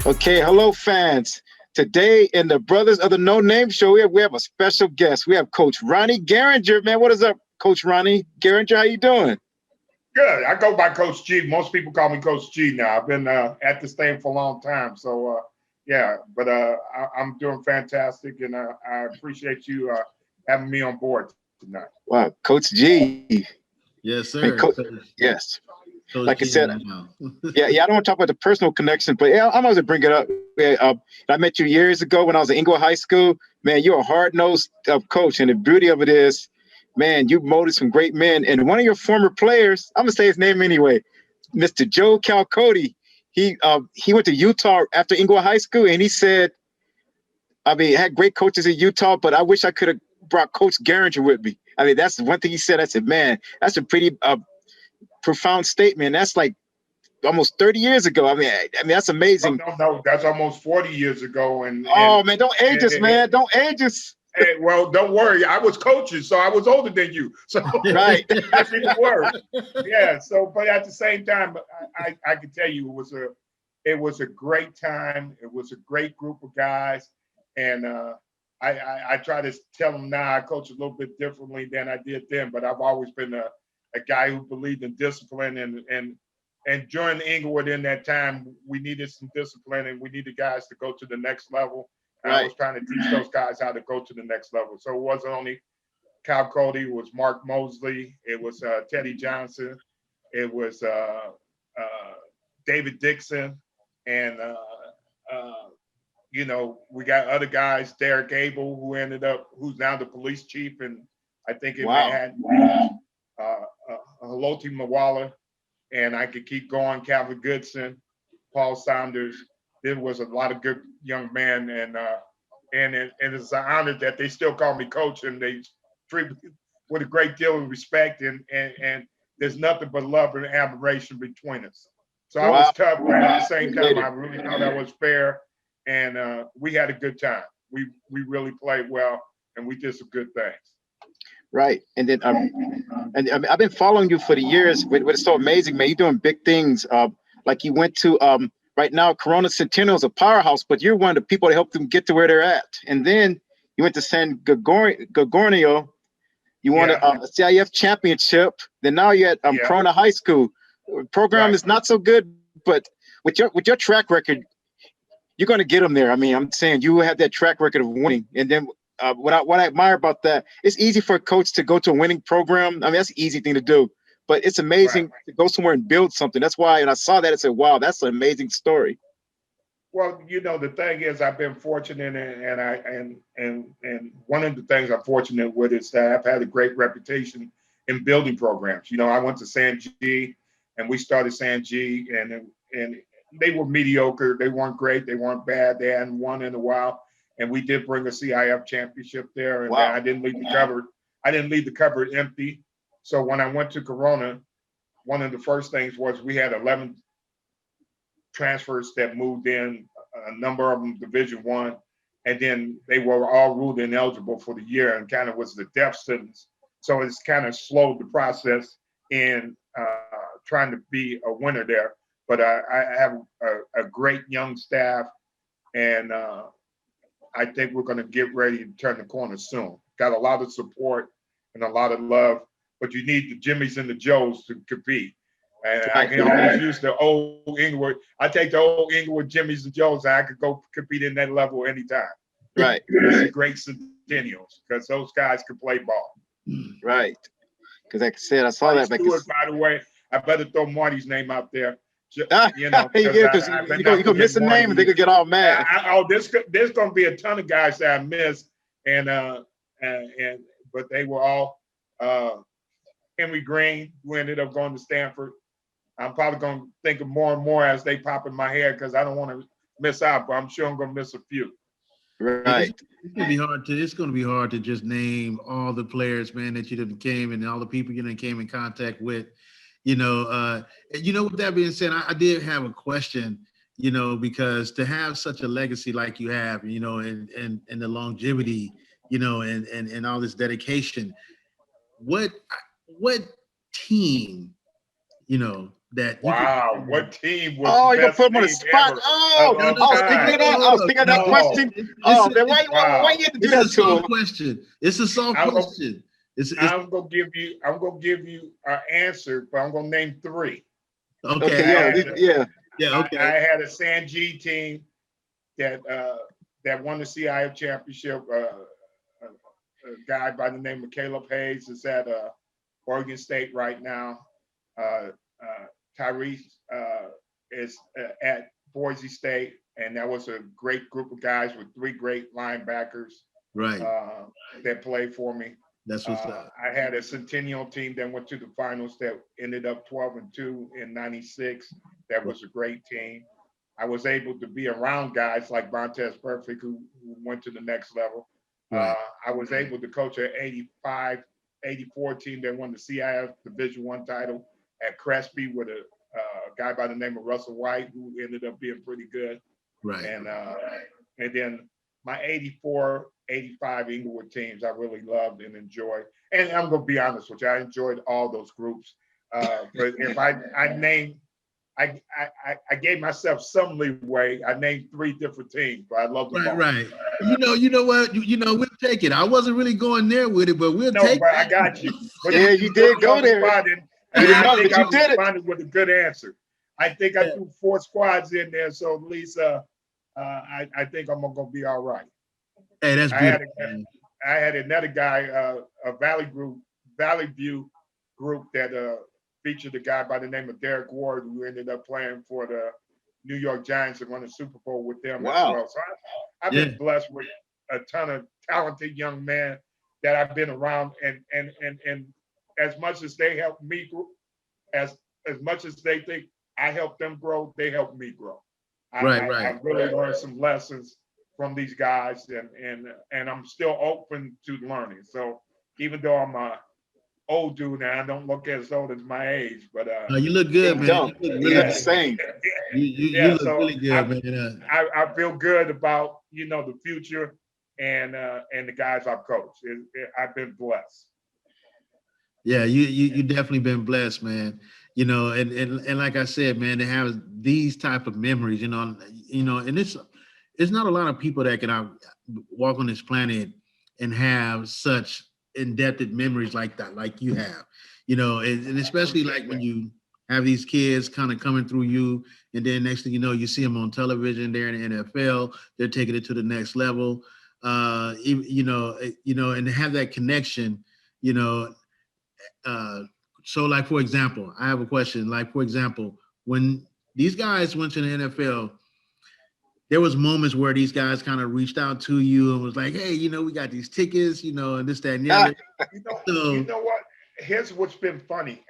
Okay, hello fans. Today in the Brothers of the No Name Show, we have a special guest. We have Coach Ronnie Gueringer. Man, what is up, Coach Ronnie Gueringer? How you doing? Good. I go by Coach G. Most people call me Coach G now. I've been at this thing for a long time. So, yeah, but I'm doing fantastic, and I appreciate you having me on board tonight. Wow, Coach G. Yes, Man, sir. yes. Coach Like I G in said, the house. yeah. I don't want to talk about the personal connection, but yeah, I'm going to bring it up. Yeah, I met you years ago when I was at Inglewood High School. Man, you're a hard-nosed coach, and the beauty of it is, man, you molded some great men. And one of your former players, I'm gonna say his name anyway, Mr. Joe Calcody. He went to Utah after Inglewood High School, and he said, I mean, had great coaches in Utah, but I wish I could have brought Coach Gueringer with me. I mean, that's one thing he said. I said, man, that's a pretty profound statement. That's like almost 30 years ago. I mean, that's amazing. No. That's almost 40 years ago. Oh man, don't age us, man. Don't age us. Well, don't worry. I was coaching, so I was older than you. So right, that's even worse. Yeah. So, but at the same time, I can tell you it was a great time. It was a great group of guys, and I try to tell them now I coach a little bit differently than I did then, but I've always been a guy who believed in discipline and during Inglewood in that time, we needed some discipline and we needed guys to go to the next level. Right. I was trying to teach those guys how to go to the next level. So it wasn't only Cal Cody, it was Mark Mosley, it was Teddy Johnson, it was David Dixon, and we got other guys, Derek Abel, who's now the police chief, and I think it had Haloti Mawala, and I could keep going. Calvin Goodson, Paul Saunders. There was a lot of good young men, and it's an honor that they still call me coach, and they treat me with a great deal of respect, and there's nothing but love and admiration between us. So I was tough, but at the same time, I really thought I was fair, and we had a good time. We really played well, and we did some good things. Right, and then and I've been following you for the years. But it's so amazing, man. You're doing big things. Like you went to right now, Corona Centennial is a powerhouse, but you're one of the people that helped them get to where they're at. And then you went to San Gorgonio. You won a CIF Championship. Then now you're at Corona High School. Program is not so good, but with your track record, you're going to get them there. I mean, I'm saying you have that track record of winning, and then. What I admire about that, it's easy for a coach to go to a winning program. I mean, that's an easy thing to do, but it's amazing to go somewhere and build something. That's why, and I saw that, I said, wow, that's an amazing story. Well, the thing is, I've been fortunate, and one of the things I'm fortunate with is that I've had a great reputation in building programs. I went to San G, and we started San G, and they were mediocre. They weren't great. They weren't bad. They hadn't won in a while. And we did bring a CIF championship there, and I didn't leave the cupboard. I didn't leave the cupboard empty. So when I went to Corona, one of the first things was we had 11 transfers that moved in, a number of them Division I, and then they were all ruled ineligible for the year, and kind of was the death sentence. So it's kind of slowed the process in trying to be a winner there. But I have a great young staff, and I think we're going to get ready to turn the corner soon. Got a lot of support and a lot of love, but you need the Jimmies and the Joes to compete. And I can always use the old Inglewood. I take the old Inglewood Jimmies and Joes, and I could go compete in that level anytime. Right. It's the great centennials, because those guys can play ball. Right. Because like I said, I saw Marty that. Stewart, by the way, I better throw Marty's name out there. You're gonna miss a name and they could get all mad. There's gonna be a ton of guys that I missed, but they were all Henry Green, who ended up going to Stanford. I'm probably gonna think of more and more as they pop in my head, because I don't want to miss out, but I'm sure I'm gonna miss a few. Right. It's gonna be hard to just name all the players, man, that you done came and all the people you done came in contact with. With that being said, I did have a question, because to have such a legacy like you have, and the longevity, and all this dedication, what team, that you Wow, could. what team was Oh, the you're gonna best put him on the team spot. ever Oh, of No, all no, I was thinking time? of that. I was thinking of that No. question. It's Oh, a, then it's, why Wow. you had to do it's a that to soft him? question. It's a soft I'm gonna, question. It's I'm gonna give you an answer, but I'm gonna name three. okay. Okay, I yo, had yeah. Yeah, I okay. had a San G team that that won the CIF Championship. A guy by the name of Caleb Hayes is at Oregon State right now. Uh, Tyrese is at Boise State, and that was a great group of guys with three great linebackers Right. that played for me. That's what's up. I had a Centennial team that went to the finals that ended up 12-2 in '96. That was a great team. I was able to be around guys like Vontez Perfect, who went to the next level. Right. I was able to coach an '85, '84 team that won the CIF Division I title at Crespi with a guy by the name of Russell White, who ended up being pretty good. Right. And then my '84, '85 Inglewood teams, I really loved and enjoyed. And I'm gonna be honest with you, I enjoyed all those groups. But if I named, I gave myself some leeway. I named three different teams, but I love them all. Right. You know what? We'll take it. I wasn't really going there with it, but we'll No, take but it. I got you. But Yeah, you did go there. You And didn't I know, think but I you did it. responded with a good answer. I think I threw 4 squads in there, so at least I think I'm gonna be all right. Hey, that's I had beautiful. I had another guy, a Valley View group that featured a guy by the name of Derek Ward, who ended up playing for the New York Giants and won the Super Bowl with them as Wow. well. So I've been blessed with a ton of talented young men that I've been around, and as much as they helped me grow, as much as they think I helped them grow, they helped me grow. Right. I really learned some lessons from these guys, and I'm still open to learning. So even though I'm a old dude now, I don't look as old as my age, but No, you look good, man. Don't. You look You really look the yeah, same. you look so really good, man. I feel good about the future and the guys I've coached. I've been blessed. Yeah, you definitely been blessed, man. And like I said, man, to have these type of memories, and it's not a lot of people that can walk on this planet and have such in-depth memories like that, like you have, and especially like when you have these kids kind of coming through you, and then next thing you know, you see them on television, they're in the NFL, they're taking it to the next level, and to have that connection, you know. So like, for example, I have a question. Like, for example, when these guys went to the NFL, there was moments where these guys kind of reached out to you and was like, hey, we got these tickets, and this, that, and the other. You know what? Here's what's been funny.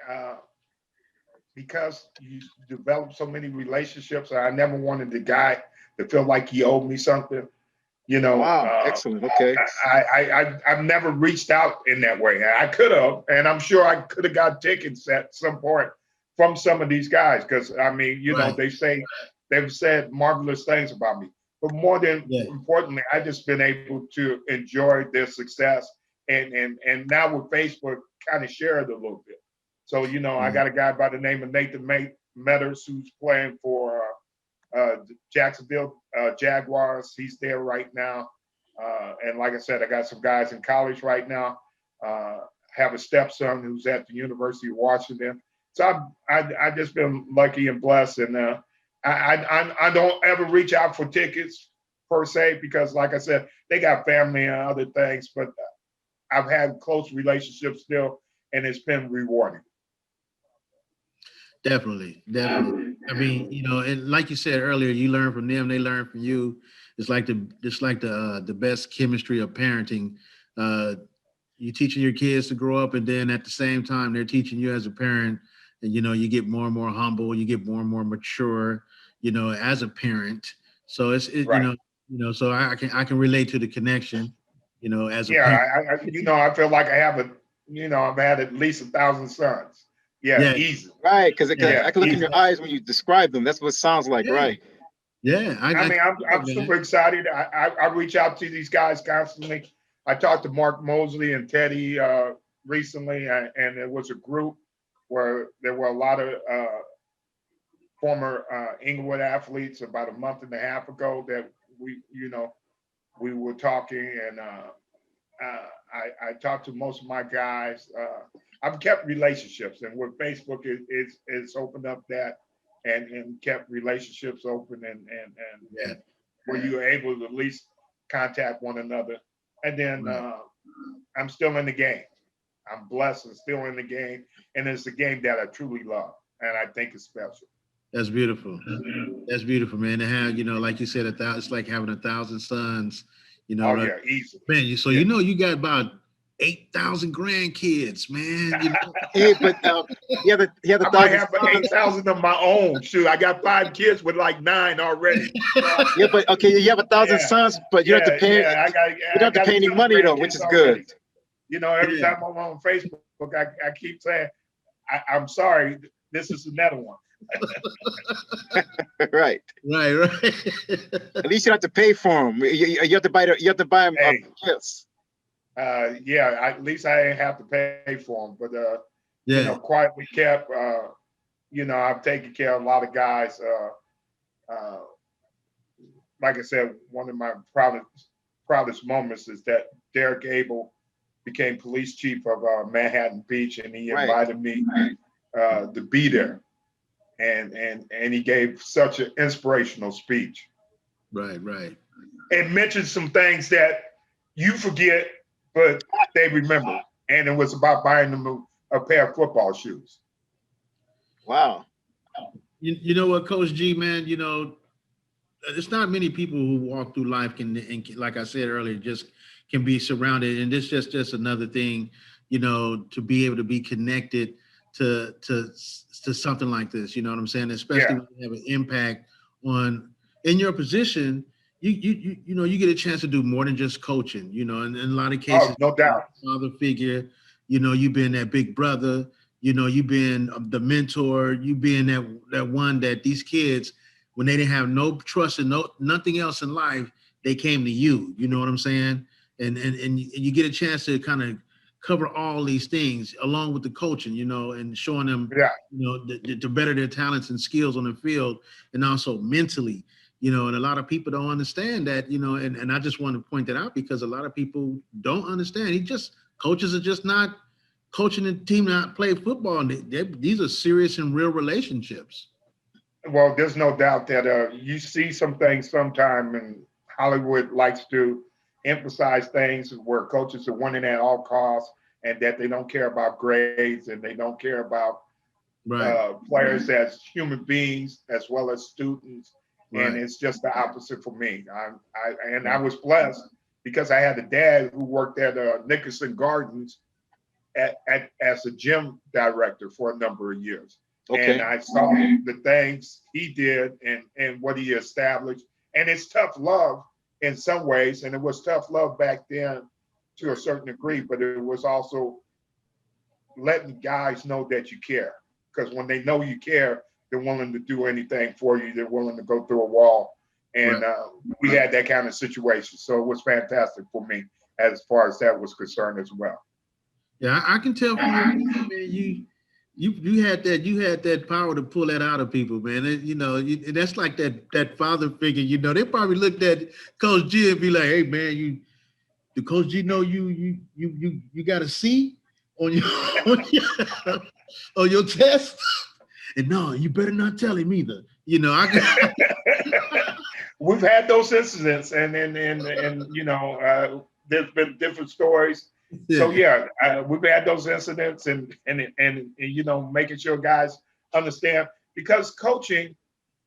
Because you develop so many relationships, I never wanted the guy to feel like he owed me something. Wow, excellent. Okay. I've never reached out in that way. I could have, and I'm sure I could have got tickets at some point from some of these guys, because Right. they've said marvelous things about me. But more than importantly, I just been able to enjoy their success, and now with Facebook, kind of share it a little bit. So I got a guy by the name of Nathan Metters who's playing for Jacksonville Jaguars. He's there right now. And like I said, I got some guys in college right now. Have a stepson who's at the University of Washington. So I just been lucky and blessed. And I don't ever reach out for tickets per se, because like I said, they got family and other things, but I've had close relationships still, and it's been rewarding. Definitely. I mean, and like you said earlier, you learn from them, they learn from you. It's like the best chemistry of parenting. You're teaching your kids to grow up, and then at the same time, they're teaching you as a parent. And you get more and more humble, you get more and more mature, as a parent. So Right. So I can relate to the connection, as a parent. I feel like I've had at least 1,000 sons. Yeah, easy. Right, because Yeah, I can look in easy. your eyes when you describe them. That's what it sounds like, right? Yeah, I'm super excited. I reach out to these guys constantly. I talked to Mark Mosley and Teddy recently, and it was a group where there were a lot of former Inglewood athletes about a month and a half ago that we were talking, and I talked to most of my guys. I've kept relationships, and with Facebook, it's opened up that and kept relationships open, and where you're able to at least contact one another. And then I'm still in the game. I'm blessed and still in the game, and it's a game that I truly love, and I think it's special. That's beautiful. That's beautiful, man. To have, like you said, it's like having 1,000 sons. Oh yeah, easy. Man, you got about 8,000 grandkids, man. Hey, but he had I might have 8,000 of my own. Shoot, I got 5 kids with like 9 already. Yeah, but okay, you have 1,000 sons, but you don't have to pay. You don't have to pay any money though, which is good. Every time I'm on Facebook, I keep saying, I'm sorry, this is another one. Right. At least you don't have to pay for them. You have to buy them gifts. At least I ain't have to pay for them. But quietly kept. I've taken care of a lot of guys. Like I said, one of my proudest moments is that Derek Abel became police chief of Manhattan Beach, and he invited me to be there. And he gave such an inspirational speech. Right. And mentioned some things that you forget, but they remember. And it was about buying them a pair of football shoes. Wow. You know what, Coach G, man, it's not many people who walk through life and like I said earlier, just can be surrounded. And this just another thing, to be able to be connected to something like this, you know what I'm saying? Especially when you have an impact in your position, you get a chance to do more than just coaching, and in a lot of cases, no doubt, father figure, you've been that big brother, you've been the mentor, you've been that one that these kids, when they didn't have no trust and nothing else in life, they came to you, you know what I'm saying? And you get a chance to kind of cover all these things along with the coaching, and showing them, to better their talents and skills on the field, and also mentally, and a lot of people don't understand that, and I just want to point that out because a lot of people don't understand. Coaches are just not coaching the team not play football. And these are serious and real relationships. Well, there's no doubt that you see some things sometime, and Hollywood likes to emphasize things where coaches are winning at all costs, and that they don't care about grades, and they don't care about players as human beings as well as students. And it's just the opposite for me. I was blessed because I had a dad who worked at Nickerson Gardens as a gym director for a number of years. Okay. And I saw the things he did and what he established. And it's tough love in some ways. And it was tough love back then to a certain degree, but it was also letting guys know that you care. Because when they know you care, they're willing to do anything for you. They're willing to go through a wall. And we had that kind of situation. So it was fantastic for me as far as that was concerned as well. Yeah, I can tell from you, man, you had that power to pull that out of people, man. And, that's like that father figure. They probably looked at Coach G and be like, "Hey, man, the Coach G know you got a C on your on your test, and no, you better not tell him either." We've had those incidents, and there's been different stories. Yeah. So we've had those incidents, and making sure guys understand, because coaching,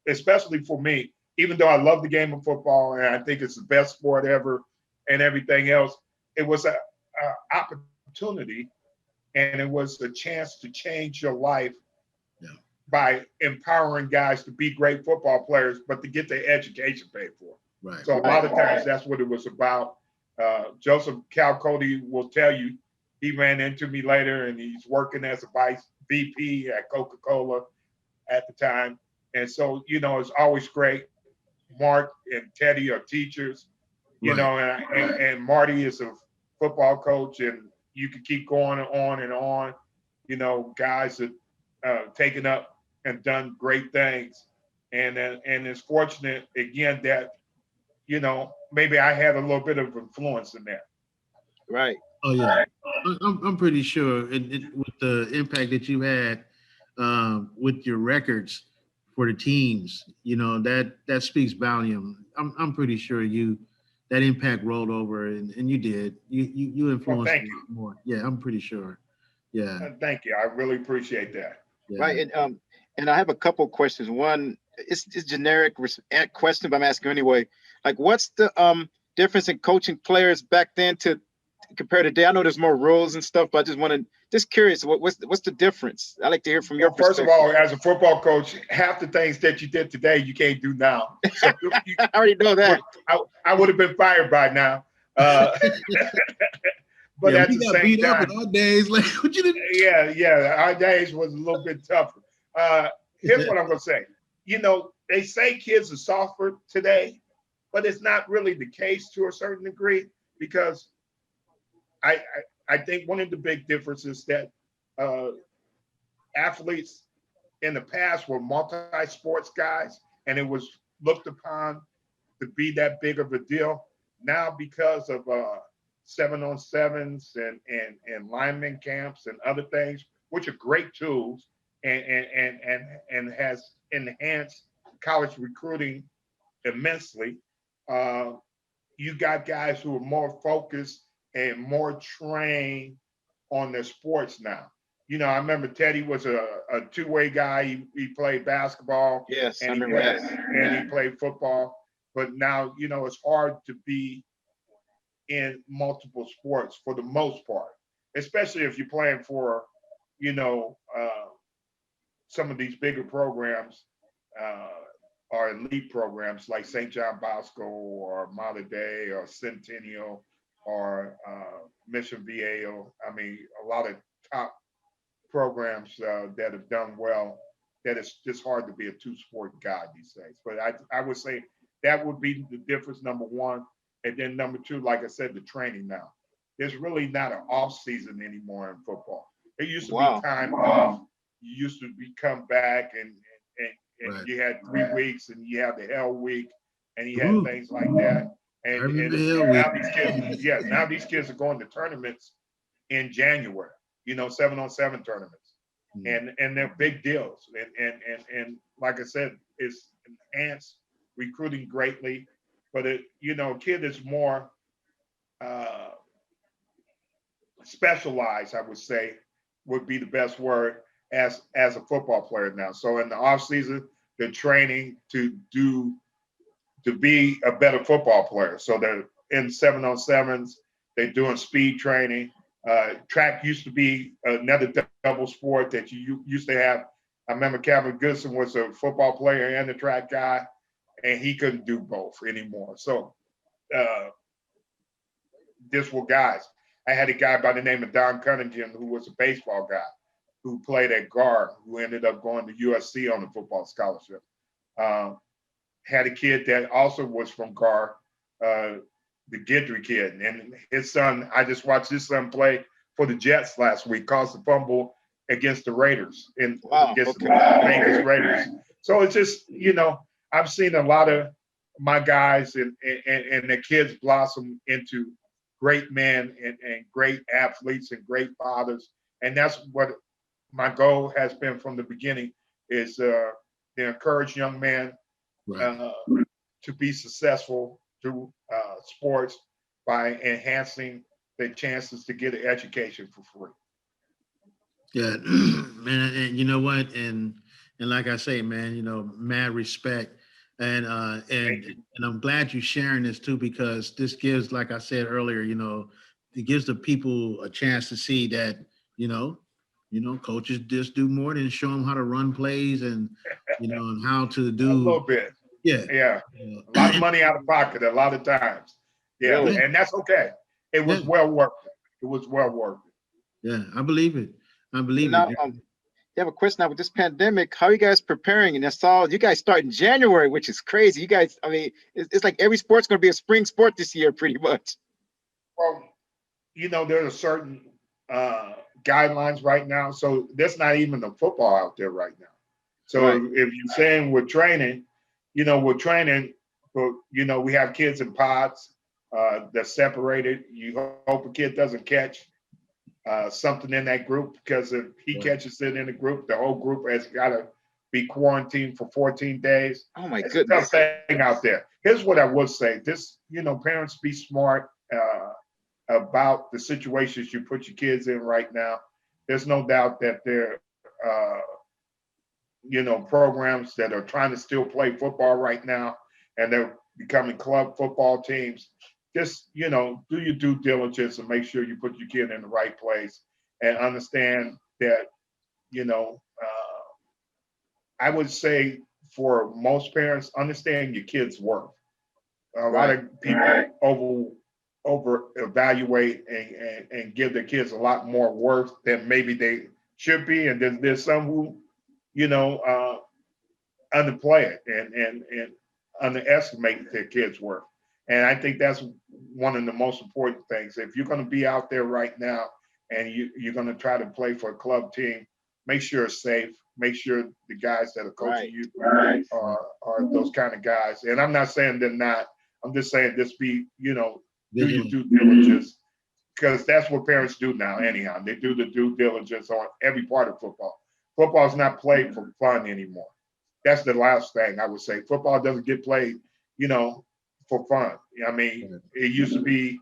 especially for me, even though I love the game of football and I think it's the best sport ever and everything else, it was an opportunity, and it was a chance to change your life by empowering guys to be great football players, but to get their education paid for. Right. So a lot of times that's what it was about. Joseph Calcody will tell you, he ran into me later, and he's working as a vice VP at Coca-Cola at the time. And so, it's always great. Mark and Teddy are teachers, and Marty is a football coach, and you can keep going on and on. Guys that taken up and done great things. and it's fortunate again that maybe I had a little bit of influence in that. Right. Oh yeah, I'm pretty sure with the impact that you had with your records for the teams, that speaks volume. I'm pretty sure that impact rolled over, and you did. You Well, influenced thank a you. lot more. Yeah, I'm pretty sure. Yeah, Thank you. I really appreciate that. yeah. Right. And I have a couple of questions. One, it's generic question, but I'm asking anyway. Like, what's the difference in coaching players back then to compare to today? I know there's more rules and stuff, but I just curious, what's the difference? I like to hear from your Well, first of perspective. all, as a football coach, half the things that you did today, you can't do now. So I already know that. I would have been fired by now. But Yeah, at we the got same beat up time, in our days. Like, what you did? yeah, our days was a little bit tougher. Here's what I'm gonna say. They say kids are softer today, but it's not really the case to a certain degree, because I think one of the big differences that athletes in the past were multi-sports guys, and it was looked upon to be that big of a deal. Now, because of 7-on-7s and lineman camps and other things, which are great tools and has enhanced college recruiting immensely, you got guys who are more focused and more trained on their sports now. I remember Teddy was a two-way guy. He played basketball, Yes, I and remember that. and he played football. But now, it's hard to be in multiple sports for the most part, especially if you're playing for, some of these bigger programs or elite programs like St. John Bosco or Mater Dei or Centennial or Mission Viejo. I mean, a lot of top programs that have done well, that it's just hard to be a two-sport guy these days. But I would say that would be the difference, number one. And then number two, like I said, the training now. There's really not an off season anymore in football. There used to Wow. be time off. You used to come back and Right. you had 3 weeks, and you had the hell week, and you had Ooh, things like that. I And remember Hell now Week. these kids, now these kids are going to tournaments in January, 7-on-7 tournaments. And they're big deals. And like I said, it's enhanced recruiting greatly. But a kid is more specialized, I would say, would be the best word, as a football player now. So in the off season, they're training to be a better football player. So they're in 7-on-7s. They're doing speed training. Track used to be another double sport that you used to have. I remember Calvin Goodson was a football player and a track guy, and he couldn't do both anymore. So this were guys. I had a guy by the name of Don Cunningham who was a baseball guy who played at guard, who ended up going to USC on a football scholarship. Had a kid that also was from Gar, the Guidry kid, and his son. I just watched his son play for the Jets last week, caused a fumble against the Raiders against the Vegas Raiders. So it's just, I've seen a lot of my guys and the kids blossom into great men and great athletes and great fathers, and that's what my goal has been from the beginning, is to encourage young men to be successful through sports by enhancing their chances to get an education for free. Yeah, man, and you know what, and like I say, man, mad respect, and I'm glad you're sharing this too, because this gives, like I said earlier, it gives the people a chance to see that, coaches just do more than show them how to run plays and and how to do a little bit. Yeah. A lot of money out of pocket a lot of times. Yeah, Really? and that's okay. It was well worth it. It was well worth it. Yeah, I believe it. I believe Now, it. you have a question now with this pandemic. How are you guys preparing? And that's all. You guys start in January, which is crazy. You guys, I mean, it's like every sport's going to be a spring sport this year, pretty much. Well, there are certain guidelines right now. So there's not even the football out there right now. So Right. if you're saying we're training, but we have kids in pods that's separated. You hope a kid doesn't catch something in that group, because if he catches it in a group, the whole group has got to be quarantined for 14 days. Oh my It's goodness. a tough thing out there. Here's what I would say: parents, be smart about the situations you put your kids in right now. There's no doubt that there programs that are trying to still play football right now, and they're becoming club football teams. Just, do your due diligence and make sure you put your kid in the right place, and understand that, I would say for most parents, understand your kid's worth. A lot of people over evaluate and give their kids a lot more worth than maybe they should be. And then there's some who, underplay it and underestimate their kids' worth. And I think that's one of the most important things. If you're going to be out there right now and you're going to try to play for a club team, make sure it's safe. Make sure the guys that are coaching you are those kind of guys. And I'm not saying they're not. I'm just saying just be, do your due diligence, because that's what parents do now anyhow. They do the due diligence on every part of football. Football is not played for fun anymore. That's the last thing I would say. Football doesn't get played, for fun. I mean, it used to be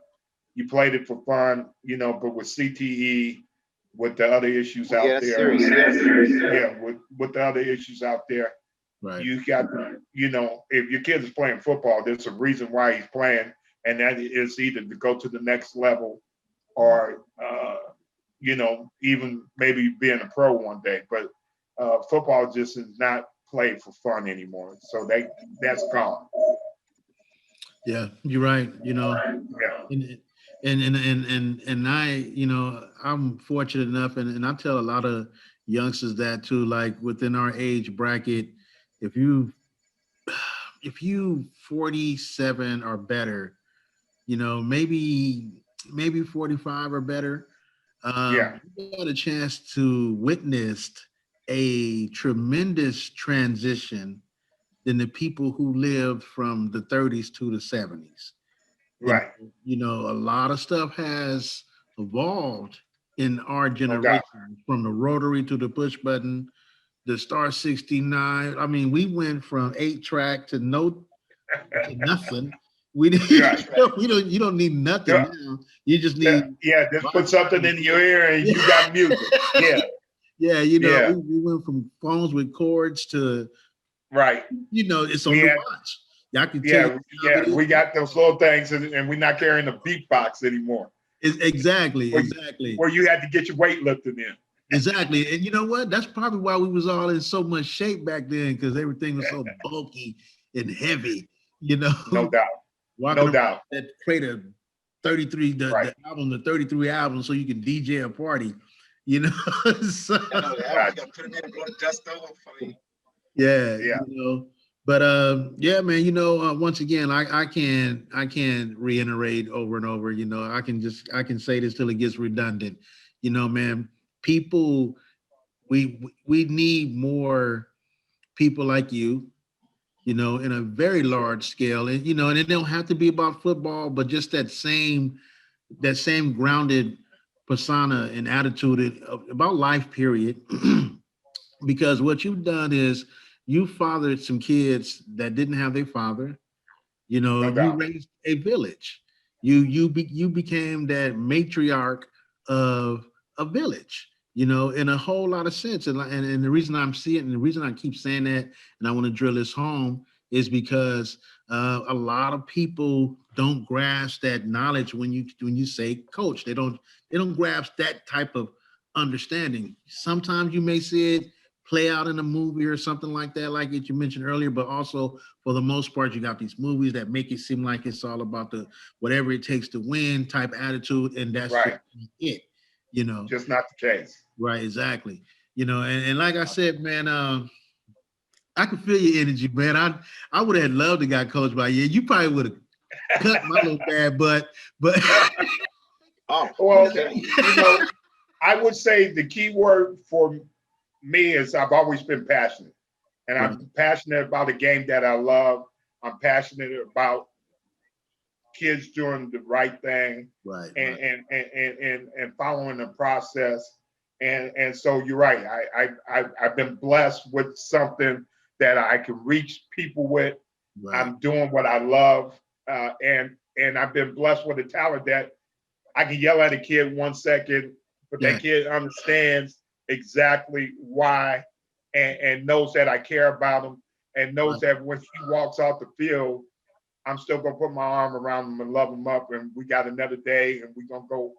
you played it for fun, but with CTE, with the other issues out there, with the other issues out there, you got to, if your kid is playing football, there's a reason why he's playing, and that is either to go to the next level or, even maybe being a pro one day. But football just is not played for fun anymore. So that's gone. Yeah, you're right. Yeah. And I, I'm fortunate enough, and I tell a lot of youngsters that too, like within our age bracket, if you 47 or better, maybe 45 or better, you got a chance to witness a tremendous transition than the people who lived from the 30s to the 70s. Right. A lot of stuff has evolved in our generation, from the rotary to the push button, the Star 69. I mean, we went from 8-track to nothing. We you don't need nothing now. You just need just put something in your ear and you got music. We went from phones with cords to it's on the watch. Y'all can tell we got those little things, and we're not carrying a beatbox anymore. Exactly. Where you had to get your weightlifting in. Exactly. And you know what? That's probably why we was all in so much shape back then, because everything was so bulky and heavy, No doubt. No doubt. That crate of 33, the album, the 33 albums, so you can DJ a party, So, put them in and go to dust over for me. But man, once again, I can reiterate over and over, I can say this till it gets redundant. Man, people, we need more people like you, in a very large scale. And and it don't have to be about football, but just that same grounded persona and attitude about life, period. Because what you've done is you fathered some kids that didn't have their father. You raised a village. You became that matriarch of a village, in a whole lot of sense. And the reason I'm seeing it, and the reason I keep saying that, and I want to drill this home, is because a lot of people don't grasp that knowledge when you say coach. They don't grasp that type of understanding. Sometimes you may see it play out in a movie or something like that, like you mentioned earlier, but also for the most part, you got these movies that make it seem like it's all about the whatever it takes to win type attitude, and that's it. Just not the case. Right, exactly. And like I said, man, I can feel your energy, man. I would have loved to got coached by you. You probably would have cut my little bad butt, but I would say the key word for me is I've always been passionate. And I'm passionate about a game that I love. I'm passionate about kids doing the right thing and following the process. And so you're right. I've been blessed with something that I can reach people with. I'm doing what I love. And I've been blessed with a talent that I can yell at a kid 1 second, but that kid understands exactly why and knows that I care about him and knows that when he walks off the field, I'm still gonna put my arm around him and love him up, and we got another day, and we're gonna go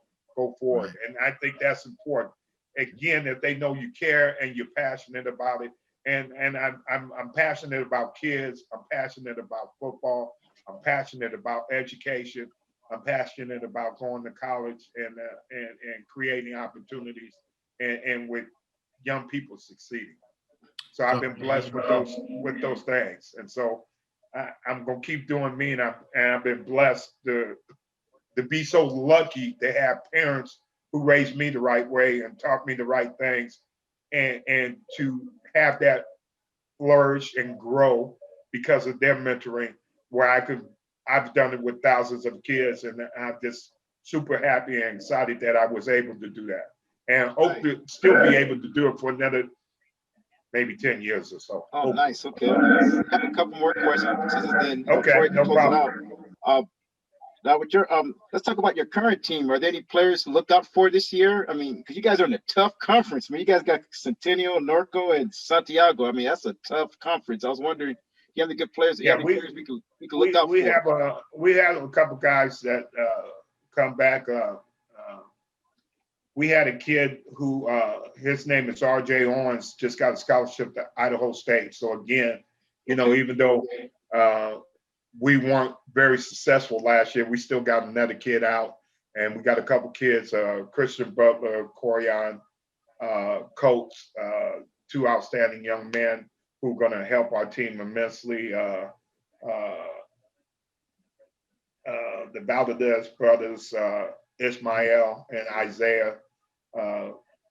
forward. And I think that's important. Again, if they know you care and you're passionate about it, and I'm passionate about kids. I'm passionate about football. I'm passionate about education. I'm passionate about going to college and creating opportunities and with young people succeeding. So I've been blessed with those things, and so I'm gonna keep doing me, and I've been blessed to be so lucky to have parents who raised me the right way and taught me the right things, and to have that flourish and grow because of their mentoring, where I've done it with thousands of kids, and I'm just super happy and excited that I was able to do that, and hope to still be able to do it for another maybe 10 years or so. Oh, nice. Okay. I have a couple more questions, and then okay, no problem. Now, with your let's talk about your current team. Are there any players to look out for this year? I mean, because you guys are in a tough conference. I mean, you guys got Centennial, Norco, and Santiago. I mean, that's a tough conference. I was wondering, do you have any good players? Yeah, we can look out for. We have a couple guys that come back. We had a kid who his name is R.J. Owens, just got a scholarship to Idaho State. So again, even though we weren't very successful last year, we still got another kid out, and we got a couple kids, Christian Butler, Corian, Coates, two outstanding young men who are going to help our team immensely. The Valdez brothers, Ismael and Isaiah,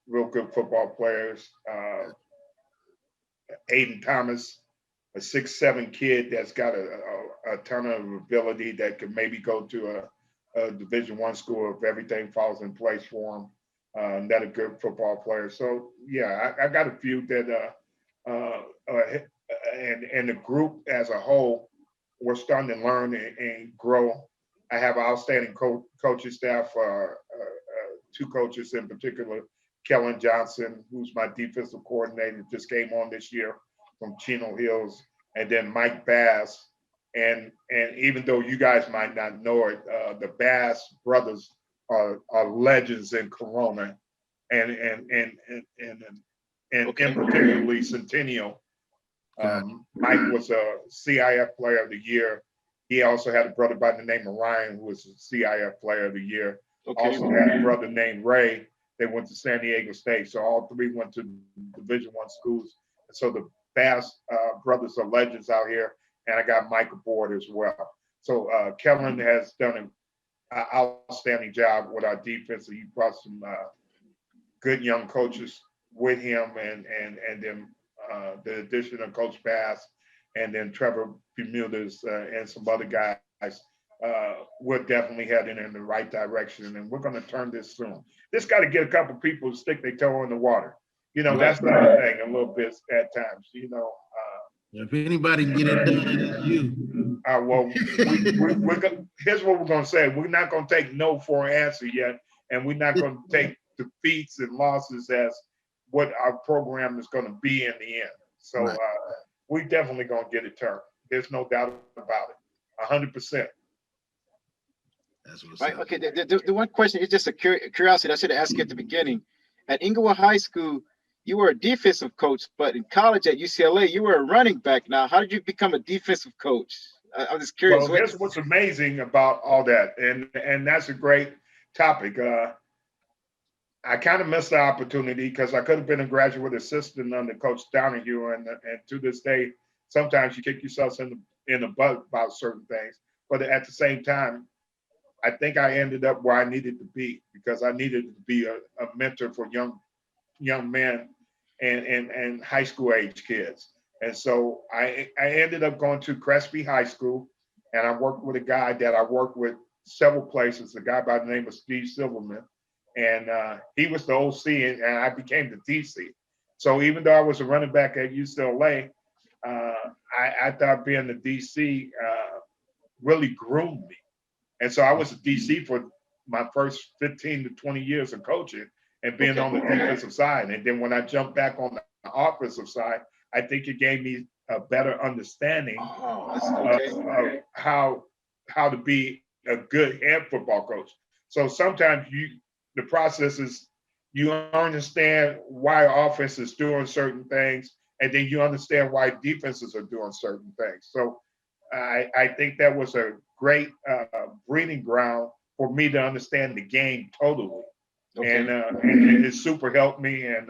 real good football players. Aiden Thomas, a 6'7" kid that's got a ton of ability that could maybe go to a Division I school if everything falls in place for him. Another good football player. So yeah, I got a few that and the group as a whole, we're starting to learn and grow. I have an outstanding coaching staff, two coaches in particular, Kellen Johnson, who's my defensive coordinator, just came on this year from Chino Hills, and then Mike Bass. And even though you guys might not know it, the Bass brothers are legends in Corona, and in particularly Centennial. Mike was a CIF Player of the Year. He also had a brother by the name of Ryan, who was a CIF Player of the Year. Also had a brother named Ray. They went to San Diego State. So all three went to Division I schools. And so the Bass brothers are legends out here. And I got Mike aboard as well. So Kellen has done an outstanding job with our defense. He brought some good young coaches with him, and then the addition of Coach Bass and then Trevor Bermudez and some other guys. We're definitely heading in the right direction, and we're going to turn this soon. This got to get a couple people to stick their toe in the water. That's another thing a little bit at times. If anybody can get it done, it's you. Well, here's what we're going to say. We're not going to take no for an answer yet, and we're not going to take defeats and losses as what our program is going to be in the end. So we definitely going to get it turned. There's no doubt about it. 100%. That's what's right. Okay. The one question is just a curiosity. I should have asked you at the beginning. At Inglewood High School, you were a defensive coach, but in college at UCLA, you were a running back. Now, how did you become a defensive coach? I'm just curious. Well, here's what's amazing about all that, and that's a great topic. I kind of missed the opportunity because I could have been a graduate assistant under Coach Donahue, and to this day, sometimes you kick yourself in the butt about certain things. But at the same time, I think I ended up where I needed to be because I needed to be a mentor for young men and high school age kids. And so I ended up going to Crespi High School, and I worked with a guy that I worked with several places, a guy by the name of Steve Silverman. And he was the OC, and I became the DC. So even though I was a running back at UCLA, I thought being the DC really groomed me. And so I was a DC for my first 15 to 20 years of coaching and being on the defensive side. And then when I jumped back on the offensive side, I think it gave me a better understanding of how to be a good head football coach. So sometimes the process is you understand why offense is doing certain things, and then you understand why defenses are doing certain things. So I think that was a great breeding ground for me to understand the game totally. Okay. And it super helped me. And,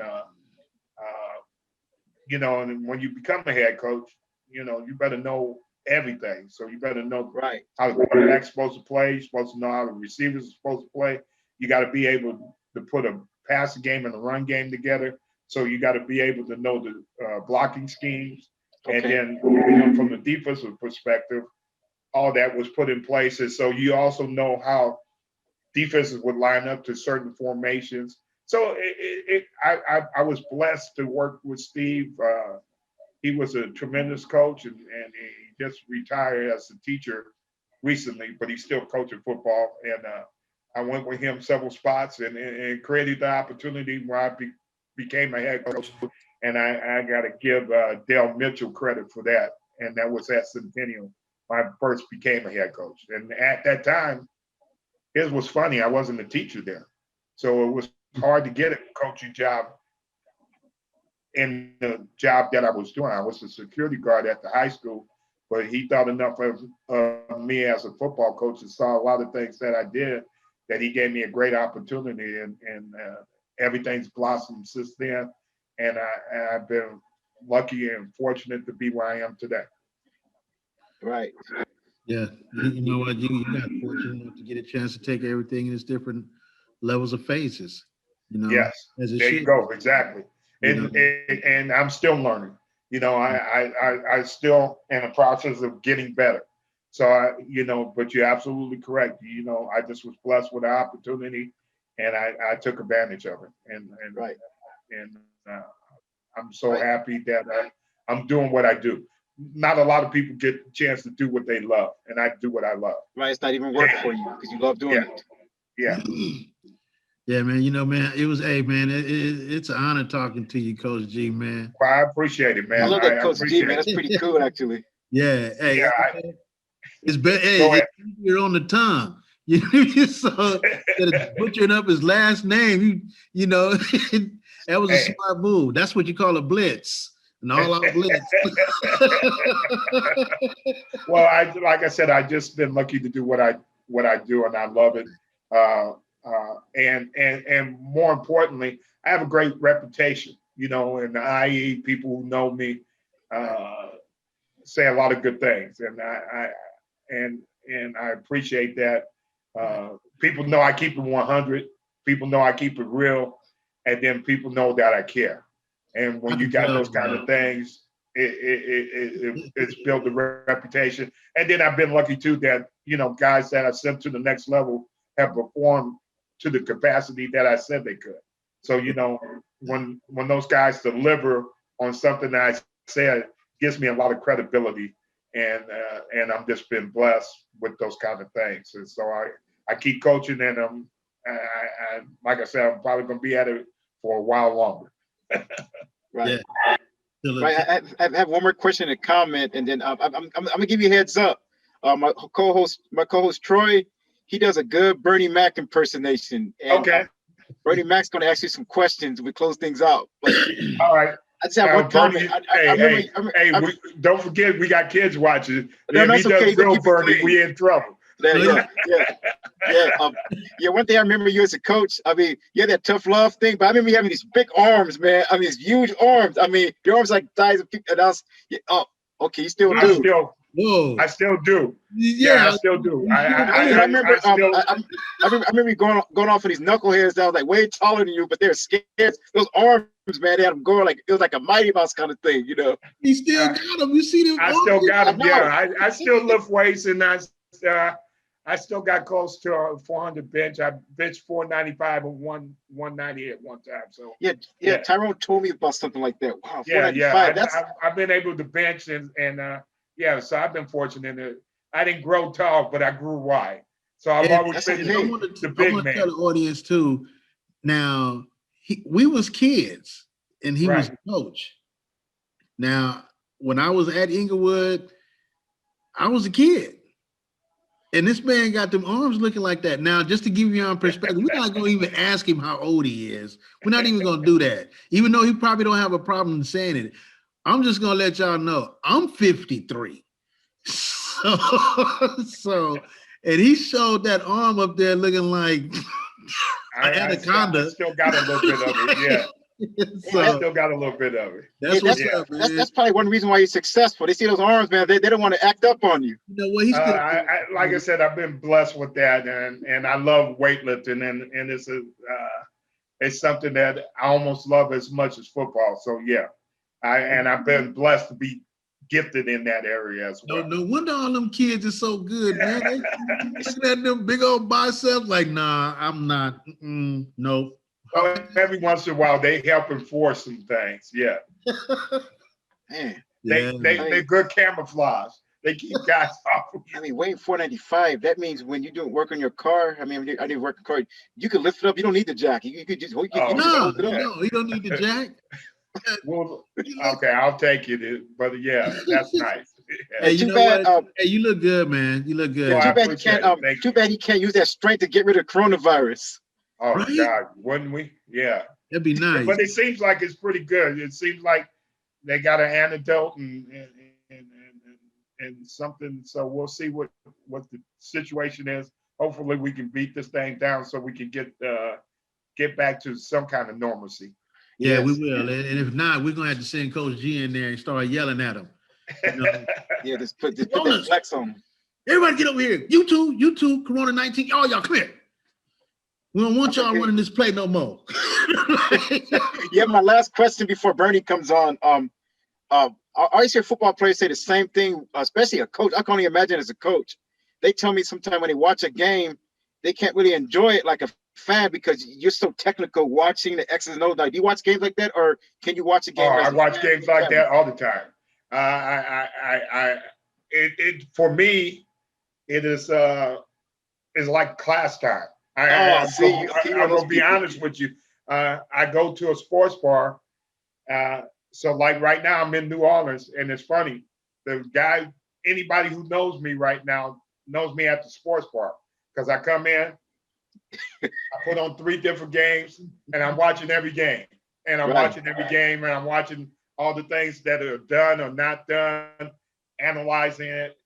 and when you become a head coach, you better know everything. So you better know how the quarterback's supposed to play. You're supposed to know how the receivers are supposed to play. You got to be able to put a passing game and a run game together. So you got to be able to know the blocking schemes. Okay. And then from the defensive perspective, all that was put in place. And so you also know how defenses would line up to certain formations. So I was blessed to work with Steve. He was a tremendous coach, and he just retired as a teacher recently, but he's still coaching football. And I went with him several spots and created the opportunity where I became a head coach. And I got to give Dale Mitchell credit for that. And that was at Centennial when I first became a head coach. And at that time, it was funny. I wasn't a teacher there. So it was hard to get a coaching job in the job that I was doing. I was a security guard at the high school, but he thought enough of me as a football coach and saw a lot of things that I did that he gave me a great opportunity, and everything's blossomed since then. And I've been lucky and fortunate to be where I am today. Right. Yeah. You know what? You got fortunate enough to get a chance to take everything in its different levels of phases. Yes. There you go. Exactly. And I'm still learning. I still in the process of getting better. So but you're absolutely correct. I just was blessed with the opportunity, and I took advantage of it. And I'm so happy that I'm doing what I do. Not a lot of people get the chance to do what they love, and I do what I love. Right. It's not even work for you because you love doing it. Yeah. Yeah, man. Man, it was, it's an honor talking to you, Coach G, man. Well, I appreciate it, man. I love that, Coach G, man. That's pretty cool, actually. Yeah. Hey, it's better. Hey, you're on the tongue. So instead of butchering up his last name, that was a smart move. That's what you call a blitz. An all-out blitz. Well, like I said, I've just been lucky to do what I do, and I love it. And more importantly, I have a great reputation. And the IE people who know me say a lot of good things, and I appreciate that. People know I keep it 100. People know I keep it real, and then people know that I care. And when you got those kind of things, it's built a reputation. And then I've been lucky too that guys that I sent to the next level have performed to the capacity that I said they could. So when those guys deliver on something that I said, it gives me a lot of credibility, and I've just been blessed with those kind of things. And so I keep coaching, and I like I said, I'm probably going to be at it for a while longer. Right. Yeah. Right. I have one more question and comment, and then I'm gonna give you a heads up. My co-host Troy, he does a good Bernie Mac impersonation. And, okay. Bernie Mac's gonna ask you some questions. We close things out. All right. I just have one comment. Don't forget, we got kids watching. No, if he does real Bernie, we in trouble. There you go. Yeah. One thing I remember you as a coach, you had that tough love thing, but I remember you having these big arms, man. These huge arms. Your arms like thighs of people. Okay, you still I do. still, Whoa. I still do. Yeah. I still do. I remember. I still. I remember you going off of these knuckleheads that was like way taller than you, but they're scared. Those arms, man, they had them going like it was like a Mighty Mouse kind of thing, you know. He still got them. You see them? I still got them. I know. Yeah, I still lift weights, and I still got close to a 400 bench. I benched 495 and 190 at one time. So yeah. Tyrone told me about something like that. Wow, 495. I've been able to bench and yeah. So I've been fortunate. I didn't grow tall, but I grew wide. So I've always been the big man. I want to tell the audience too. Now we was kids, and he was a coach. Now, when I was at Inglewood, I was a kid. And this man got them arms looking like that. Now, just to give you on perspective, we're not going to even ask him how old he is. We're not even going to do that, even though he probably don't have a problem saying it. I'm just going to let y'all know I'm 53. So, and he showed that arm up there looking like an anaconda. I still got a little bit of it, yeah. So, I still got a little bit of it. That's probably one reason why you're successful. They see those arms, man. They don't want to act up on you. You know what? Like I said, I've been blessed with that, and I love weightlifting, and it's something that I almost love as much as football. So yeah, I've been blessed to be gifted in that area as well. No wonder all them kids are so good, man. They looking at them big old biceps, like, nah, I'm not. Nope. Well, every once in a while, they help enforce some things. Yeah. Man. They're good camouflage. They keep guys off. I mean, weighing 495, that means when you do work on your car, I mean, I did work on car, you could lift it up. You don't need the jack. You could just hold it up. No, you don't need the jack. Well, okay, I'll take it. But yeah, that's nice. Hey, you know what? Hey, you look good, man. You look good. Too bad he can't use that strength to get rid of coronavirus. Oh, right? God, wouldn't we? Yeah. That'd be nice. But it seems like it's pretty good. It seems like they got an antidote and something. So we'll see what the situation is. Hopefully we can beat this thing down so we can get back to some kind of normalcy. Yeah, we will. And if not, we're gonna have to send Coach G in there and start yelling at him. You know? Yeah, just put that flex on him. Everybody get over here. You two, Corona 19. Oh, y'all come here. We don't want y'all running this play no more. Yeah, my last question before Bernie comes on. I always hear football players say the same thing, especially a coach. I can only imagine as a coach. They tell me sometimes when they watch a game, they can't really enjoy it like a fan because you're so technical watching the X's and O's. Now, do you watch games like that, or can you watch a game? I watch games like that all the time. For me, it is like class time. I'm gonna be honest with you. I go to a sports bar. So like right now, I'm in New Orleans, and it's funny. Anybody who knows me right now knows me at the sports bar because I come in, I put on 3 different games, and I'm watching every game. And I'm watching every game, and I'm watching all the things that are done or not done, analyzing it.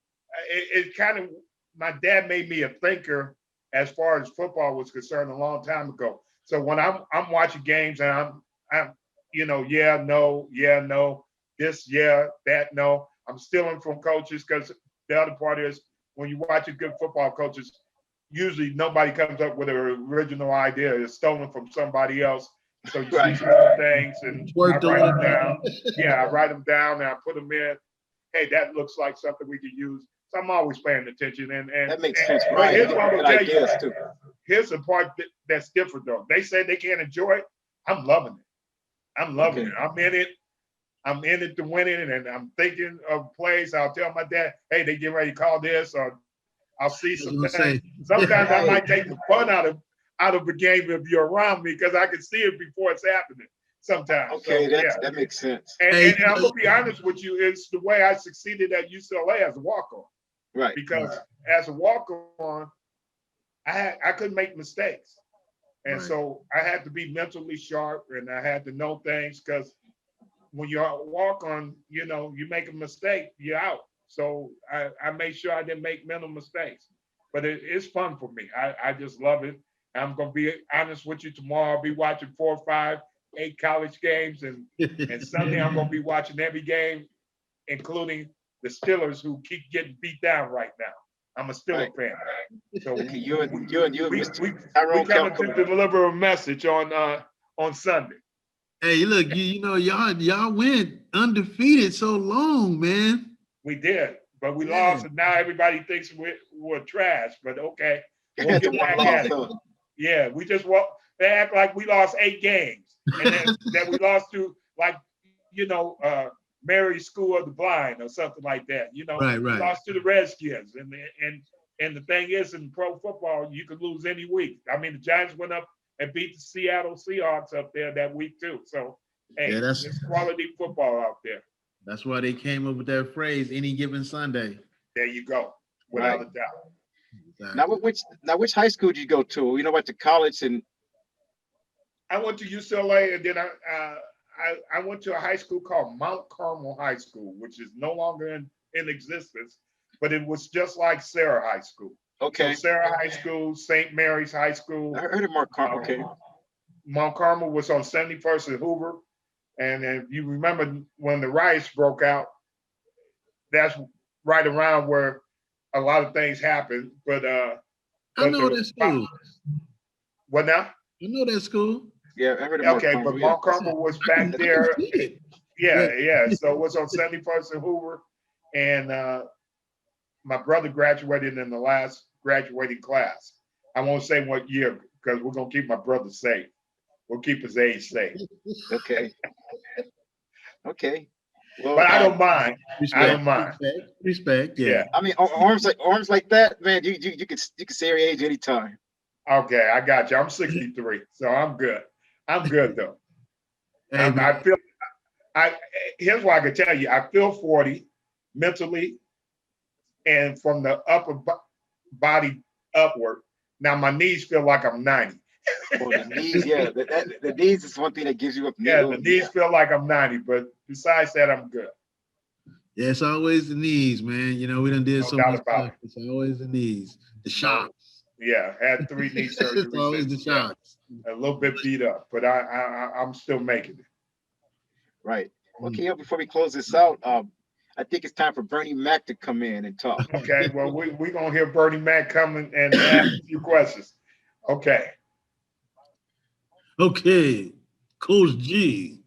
It kind of, my dad made me a thinker as far as football was concerned a long time ago. So when I'm watching games and I'm yeah, no, this, yeah, that, no. I'm stealing from coaches because the other part is when you watch a good football coaches, usually nobody comes up with an original idea. It's stolen from somebody else. So you see some things and I write them down. Yeah, I write them down and I put them in. Hey, that looks like something we could use. So I'm always paying attention. And that makes sense. Right. Here's what I'm gonna tell you. Here's the part that's different though. They say they can't enjoy it. I'm loving it. I'm loving it. I'm in it. I'm in it to win it, and I'm thinking of plays. I'll tell my dad, hey, they get ready to call this, or I'll see some things. Sometimes I might take the fun out of the game if you're around me because I can see it before it's happening. Sometimes. Okay, that makes sense. And I'm gonna be honest with you, it's the way I succeeded at UCLA as a walk-on. Right. Because as a walk-on, I couldn't make mistakes. And so I had to be mentally sharp and I had to know things because when you walk on, you make a mistake, you're out. So I made sure I didn't make mental mistakes. But it's fun for me. I just love it. I'm going to be honest with you tomorrow. I'll be watching 4, 5, 8 college games. And Sunday I'm going to be watching every game, including the Steelers, who keep getting beat down right now. I'm a Steelers fan. So Okay, you and Mr. we Tyrone coming to Kelko. deliver a message on Sunday. Hey, look, you know, y'all went undefeated so long, man. We did, but we Yeah. lost, and now everybody thinks we're trash. But okay, we'll The get one back loss, at it. though. Yeah, we just they act like we lost 8 games, and then that we lost to, like, Mary's School of the Blind or something like that. Right. We lost to the Redskins, and the thing is, in pro football, you could lose any week. I mean, the Giants went up and beat the Seattle Seahawks up there that week too. So, hey, Yeah, it's quality football out there. That's why they came up with that phrase, any given Sunday. There you go, without Right. a doubt. Exactly. Now, which high school did you go to? You know, went to college and I went to UCLA, and then I went to a high school called Mount Carmel High School, which is no longer in existence, but it was just like Sarah High School. okay. So Sarah High School, St. Mary's High School. I heard of Mark Carmel. Okay. Mount Carmel was on 71st and Hoover. And if you remember when the riots broke out, that's right around where a lot of things happened. But I know that school. What now? I know that school. Yeah, I heard of Mark Okay, Carmel. but Yeah. Mount Carmel was back there. Yeah. So it was on 71st and Hoover. And my brother graduated in the last graduating class. I won't say what year, because we're going to keep my brother safe. We'll keep his age safe. Okay. Okay. Well, But I don't mind. Respect, I don't mind. Respect. Yeah. I mean, arms like that, man. You can say your age anytime. Okay, I got you. I'm 63, so I'm good. I'm good though. Hey, I feel. Here's what I can tell you. I feel 40 mentally, and from the upper body upward. Now my knees feel like I'm 90. Well, the knees, yeah. The knees is one thing that gives you up. Yeah, the knees feel like I'm 90, but besides that, I'm good. yeah, it's always the knees, man. You know, we done did No so doubt much about stuff. It's always the knees. The shocks. Yeah, had 3 knee surgeries. It's always the shocks. A little bit beat up, but I'm still making it. Right. Okay, before we close this out, I think it's time for Bernie Mac to come in and talk. Okay, well, we're going to hear Bernie Mac coming and ask a few questions. Okay. Okay, Coach G,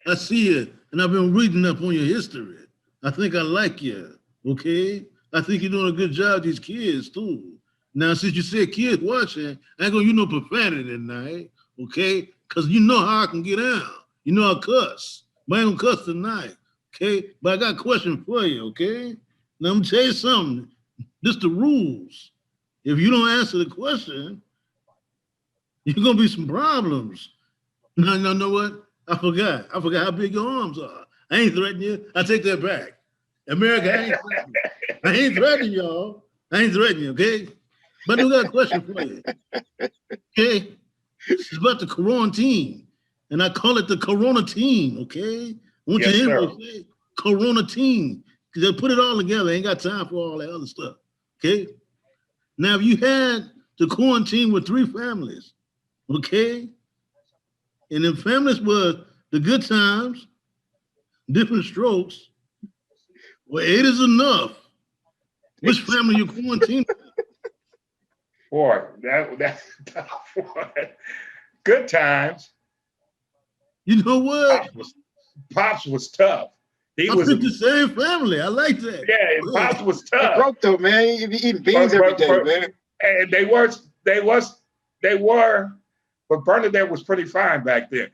I see you, and I've been reading up on your history. I think I like you, okay? I think you're doing a good job with these kids, too. Now, since you said kids watching, I ain't gonna use no profanity tonight, okay? Because you know how I can get down. You know I cuss, but I ain't gonna cuss tonight, okay? But I got a question for you, okay? Now, I'm gonna tell you something. This the rules. If you don't answer the question, you're gonna be some problems. No, know what? I forgot how big your arms are. I ain't threatening you. I take that back. America, I ain't threatening y'all. I ain't threatening you, okay? But I do got a question for you. Okay? It's about the quarantine. And I call it the Corona team, okay? I want you to hear me say Corona team. Because they put it all together. Ain't got time for all that other stuff. Okay? Now, if you had the quarantine with 3 families, okay? And the families were the good times, different strokes. Well, 8 is enough. Which family you quarantine? Boy, that's a tough one. Good times. You know what? Pops was tough. He I was picked the same family. I like that. Yeah, Pops was He tough. broke though, man. You be eating beans every day, man. And they were, but Bernadette was pretty fine back then.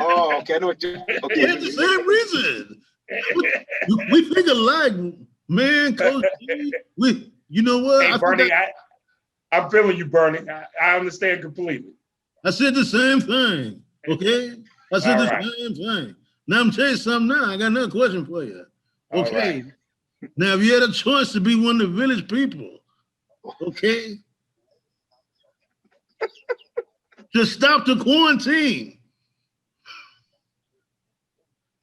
Oh, okay. I know what you. We had the same reason. We think alike, man. Coach G. You know what? Hey, Bernie, I'm feeling you, Bernie. I understand completely. I said the same thing. Okay? I said All the right. same thing. Now I'm telling you something now. I got another question for you. All Okay. right. Now, if you had a choice to be one of the village people, okay, to stop the quarantine,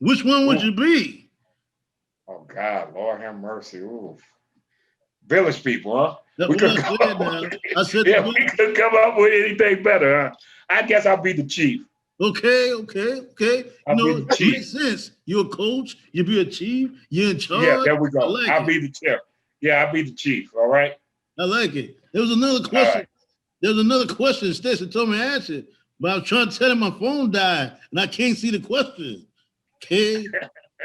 which one would you be? Oh God, Lord have mercy. Ooh. Village people, huh? That's We what could I come said up now. with- I said yeah, we could come up with anything better, huh? I guess I'll be the chief. Okay. You I'll know, be the it chief. makes sense. You're a coach. You be a chief. You're in charge. Yeah, there we I go. like I'll it. be the chair. Yeah, I'll be the chief. All right. I like it. There was another All question. right. There was another question Stacey told me to answer, but I was trying to tell him my phone died and I can't see the question. Okay.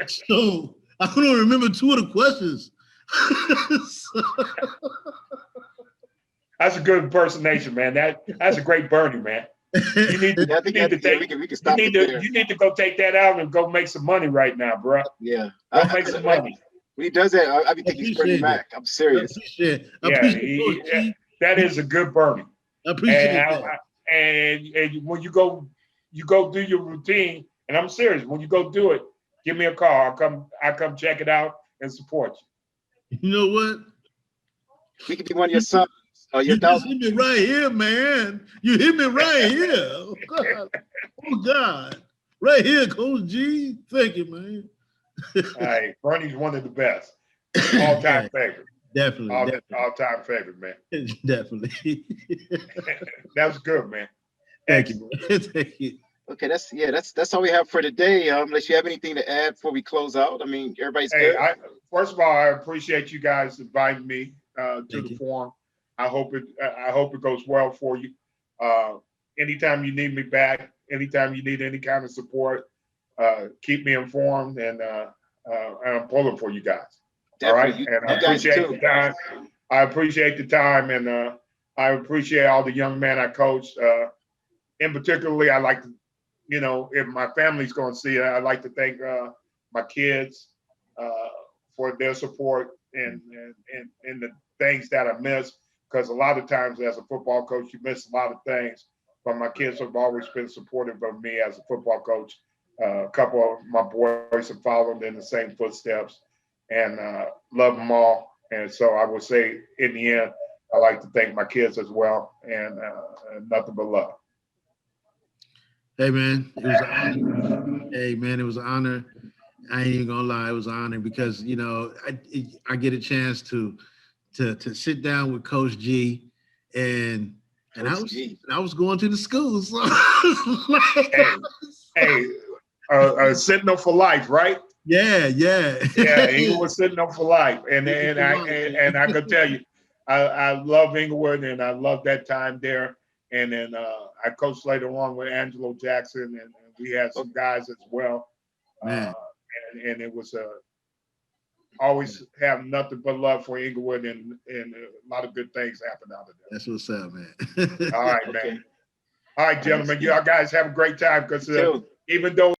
So I don't remember two of the questions. So, That's a good impersonation, man. That's a great Bernie, man. You need to, Yeah, I think we can stop it there. you need to go take that out and go make some money right now, bro. Yeah. Go make some money. When he does that, I be thinking he's Bernie appreciate Mac. I'm serious. I Yeah, appreciate Coach G. that is a good Bernie. I appreciate And, that. and when you go do your routine, and I'm serious, when you go do it, give me a call. I'll come check it out and support you. You know what? We could be one of your sons. Your You daughter. just hit me right here, man. You hit me right here. Oh God. Oh God. Right here, Coach G. Thank you, man. All right, Bernie's one of the best. All-time favorite. Definitely. All-time favorite, man. Definitely. That's good, man. Thank you, man. Thank you. Okay, that's all we have for today. Unless you have anything to add before we close out. I mean, everybody's Hey, good. first of all, I appreciate you guys inviting me to the forum. I hope it goes well for you. Anytime you need me back, anytime you need any kind of support, keep me informed, and I'm pulling for you guys. Definitely. All right, and I appreciate the time. I appreciate the time, and I appreciate all the young men I coached. In particularly, I like to, if my family's going to see it, I'd like to thank my kids for their support and the things that I missed. Because a lot of times as a football coach, you miss a lot of things. But my kids have always been supportive of me as a football coach. A couple of my boys have followed in the same footsteps, and love them all. And so I would say, in the end, I like to thank my kids as well, and nothing but love. Hey man, it was an honor. Hey man, it was an honor. I ain't even gonna lie, it was an honor because I get a chance to sit down with Coach G, and I was going to the school. So hey, Sentinel for life, right? Yeah. Yeah, he was Sentinel for life, and I can tell you, I love Inglewood, and I love that time there. And then I coached later on with Angelo Jackson, and we had some guys as well. And it was always have nothing but love for Inglewood, and a lot of good things happened out of that. That's what's up, man. All right, man. All right, gentlemen, you guys have a great time, because even though